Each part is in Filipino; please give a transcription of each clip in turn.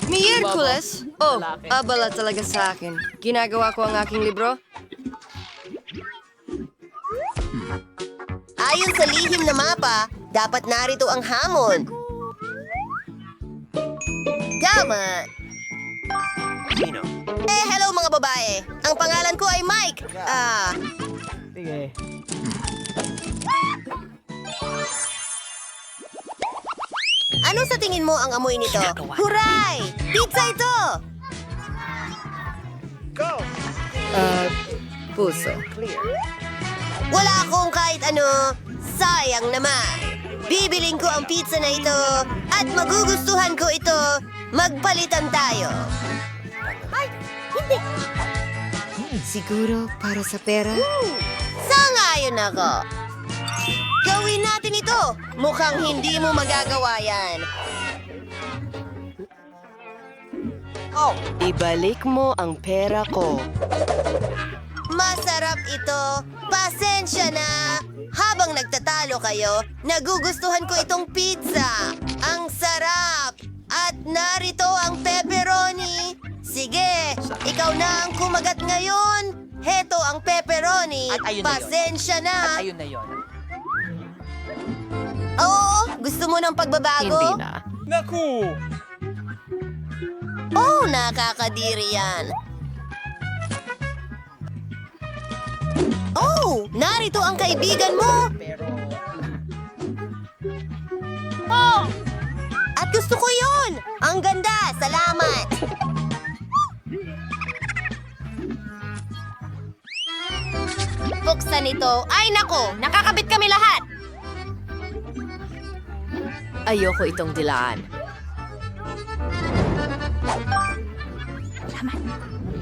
Miyerkules? Oh, abala talaga sa akin. Ginagawa ko ang aking libro. Ayon sa lihim na mapa, dapat narito ang hamon. Tama. Hello mga babae. Ang pangalan ko ay Mike. Sige. Ano sa tingin mo ang amoy nito? Huray! Pizza ito! Puso. Wala akong kahit ano. Sayang naman. Bibiling ko ang pizza na ito at magugustuhan ko ito. Magpalitan tayo. Ay, hindi. Siguro para sa pera? Sangayon ako. Gawin natin ito. Mukhang hindi mo magagawa yan. Ibalik mo ang pera ko. Masarap ito. Pasensya na. Habang nagtatalo kayo, nagugustuhan ko itong pizza. Ang sarap. At narito ang pepperoni. Sige, ikaw na ang kumagat ngayon. Heto ang pepperoni. At ayun na yun. Pasensya na. At ayun na yon. Oo, gusto mo ng pagbabago? Hindi na. Naku! Oh, nakakadiri yan. Oh, narito ang kaibigan mo. Oh! At gusto ko yun. Ang ganda, salamat. Buksan ito. Ay nako, nakakabit kami lahat. Ayoko itong dilaan.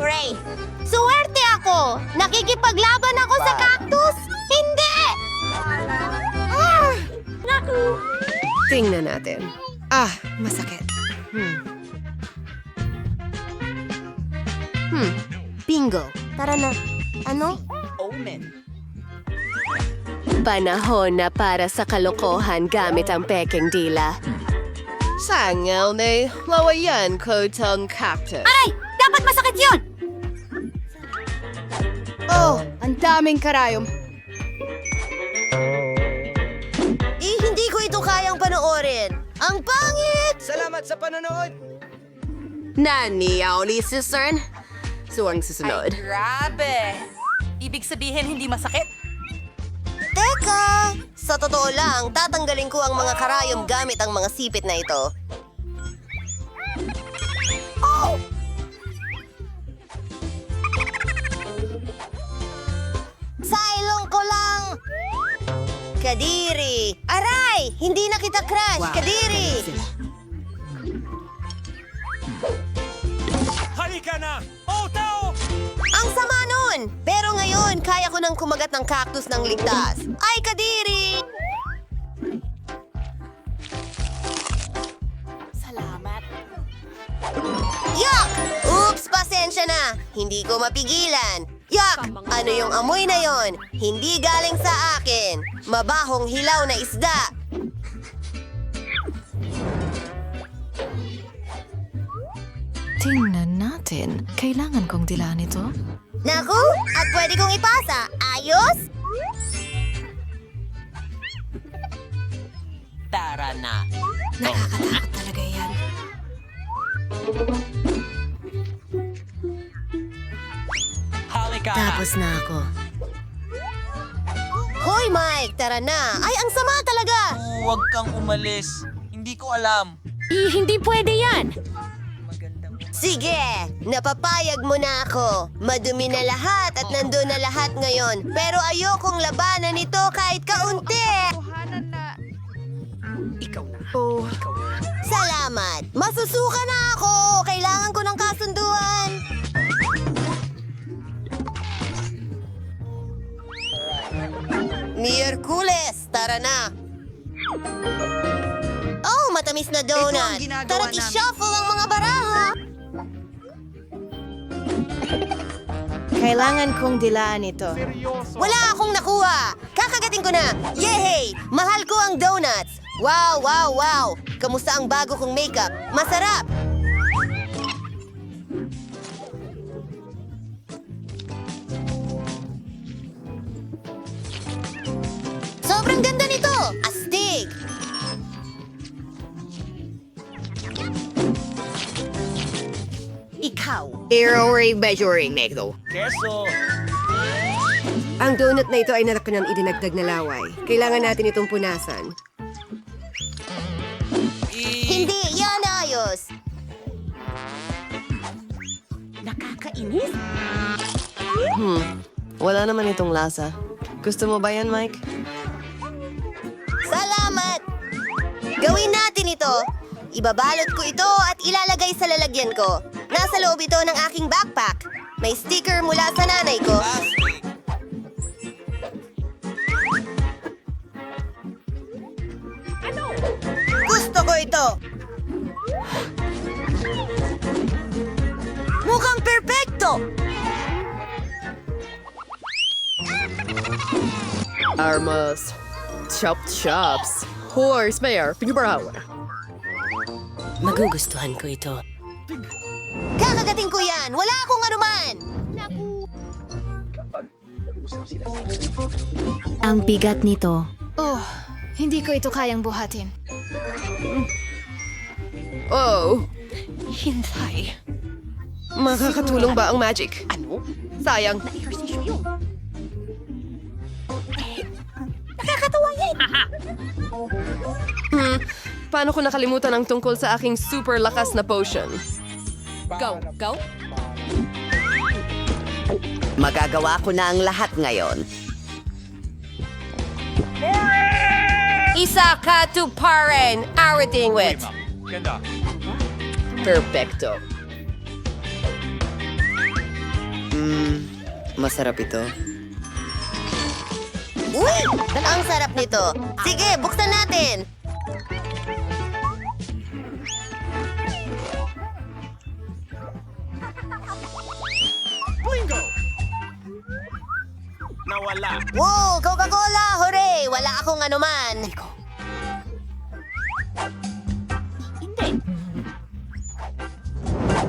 Ray, suwerte ako. Nakikipaglaban ako sa cactus. Hindi! Naku! Tingnan natin. Masakit. Bingo. Tara na. Ano? Omen. Panahon na para sa kalokohan gamit ang peking dila. Sangal na lawayan ko tong cactus. Aray! Dapat masakit yun! Oh, ang daming karayom. Hindi ko ito kayang panoorin. Ang pangit! Salamat sa panonood! Naniyaw ni Cern. So ang susunod. Grabe! Ibig sabihin hindi masakit? Teka! Sa totoo lang, tatanggalin ko ang mga karayom gamit ang mga sipit na ito. Oh! Sa ilong ko lang! Kadiri! Aray! Hindi na kita crush! Kadiri! Halika na! Oh, tao! Ang sama nun! Pero ngayon, kaya ko nang kumagat ng cactus ng ligtas. Ay, Kadiri! Salamat. Yuck! Oops, pasensya na. Hindi ko mapigilan. Yuck! Ano yung amoy na yon? Hindi galing sa akin. Mabahong hilaw na isda. Tingnan natin. Kailangan kong dilaan ito. Naku! At pwede kong ipasa. Ayos? Tara na. Nakakatakot talaga yan. Halika! Tapos na ako. Hoy, Mike! Tara na! Ay, ang sama talaga! Huwag kang umalis. Hindi ko alam. Hindi pwede yan! Sige! Napapayag mo na ako. Madumi na lahat at nandun na lahat ngayon. Pero ayokong labanan ito kahit kaunti. Ikaw na. Oh, Salamat! Masusuka na ako! Kailangan ko ng kasunduan! Miyerkules! Tara na! Oh, matamis na donut! Tara't i-shuffle ang mga baraha! kailangan kong dilaan ito. Wala akong nakuha! Kakagating ko na! Yehey! Mahal ko ang donuts! Wow, wow, wow! Kamusta ang bago kong makeup? Masarap! Ikaw. Error measuring na ito. Keso. Ang donut na ito ay natakanang idinagdag na laway. Kailangan natin itong punasan. Hindi, yan ayos. Wala naman itong lasa. Gusto mo ba yan, Mike? Salamat! Gawin natin ito. Ibabalot ko ito at ilalagay sa lalagyan ko. Nasa loob ito ng aking backpack. May sticker mula sa nanay ko. Plastic. Gusto ko ito. Mukhang perpekto. Armas. Chopped chops. Horse mayor. Pigbrawa. Magugustuhan ko ito. Kakagating ko yan. Wala akong anuman. Ang bigat nito. Oh, hindi ko ito kayang buhatin. Oh. Hintay. Makakatulong ba ang magic? Ano? Sayang. Paano ko nakalimutan ang tungkol sa aking super lakas na potion? Go, go. Magagawa ko na ang lahat ngayon. Isa ka to paren. Arating with. Ganda. Perfecto. Masarap ito. Uy! Ang sarap nito. Sige, buksan natin. Bingo! Nawala. Wow! Coca-Cola! Hooray! Wala akong anuman.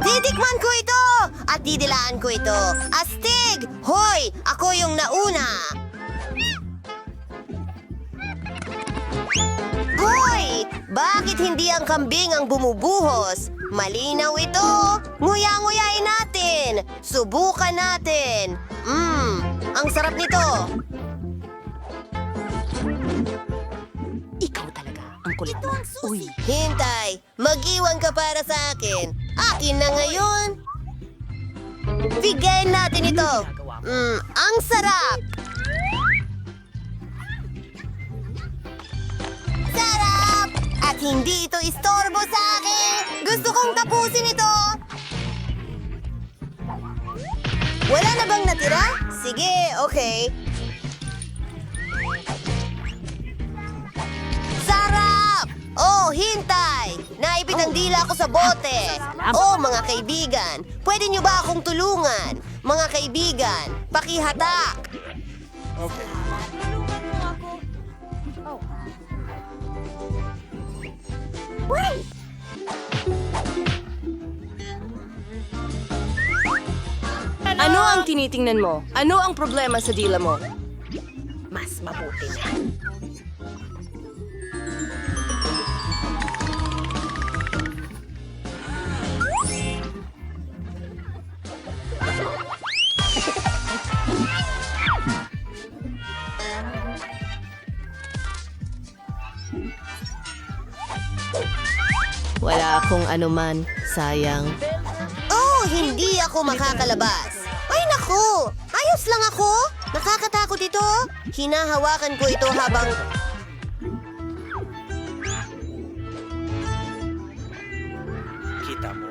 Titikman ko ito! At didilaan ko ito. Astig! Hoy! Ako yung nauna! Hoy! Bakit hindi ang kambing ang bumubuhos? Malinaw ito! Nguya-nguyain natin! Subukan natin! Ang sarap nito! Ikaw talaga ang kulit mo. Uy, Hintay! Mag-iwan ka para sa akin! Akin na ngayon! Bigayin natin ito! Ang sarap! Sarap! At hindi ito istorbo sa akin! Gusto kong tapusin ito! Wala na bang natira? Sige, okay. Sarap! Oh, hintay! Naipit ang dila ko sa bote. Oh, mga kaibigan, pwede niyo ba akong tulungan? Mga kaibigan, pakihatak! Ano ang tinitingnan mo? Ano ang problema sa dila mo? mas mabuti na. Wala akong anuman. Sayang. Oh, hindi ako makakalabas. Ay, naku! Ayos lang ako! Nakakatakot ito. Hinahawakan ko ito habang... Kita mo?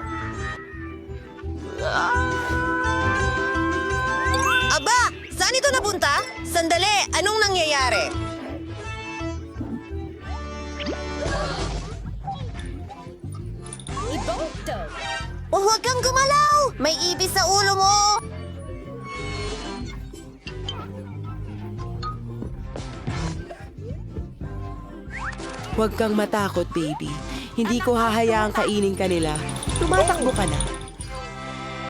Aba! Saan ito napunta? Sandali! Anong nangyayari? Oh, huwag kang gumalaw! May ibis sa ulo mo! Huwag kang matakot, baby. Hindi ko hahayaang kainin ka nila. Tumatakbo ka na.